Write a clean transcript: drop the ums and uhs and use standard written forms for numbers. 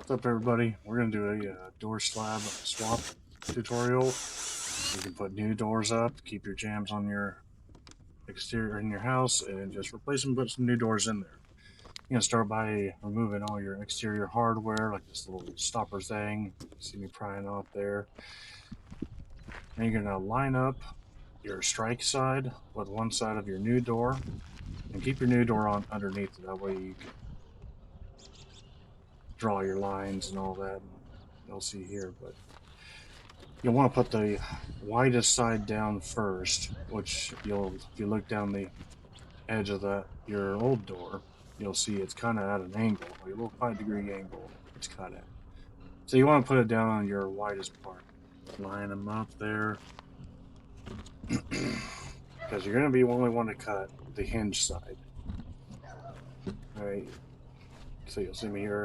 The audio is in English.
What's up, everybody? We're going to do a door slab swap tutorial. You can put new doors up, keep your jams on your exterior in your house, and just replace them, put some new doors in there. You're going to start by removing all your exterior hardware, like this little stopper thing. See me prying off there. Then you're going to line up your strike side with one side of your new door, and keep your new door on underneath it. That way you can draw your lines and all that. You'll see here, but you'll want to put the widest side down first, which if you look down the edge of your old door, you'll see it's kind of at an angle, like a little 5-degree angle it's cut at. So you want to put it down on your widest part. Line them up there, because you're going to be the only one to cut the hinge side. All right, so you'll see me here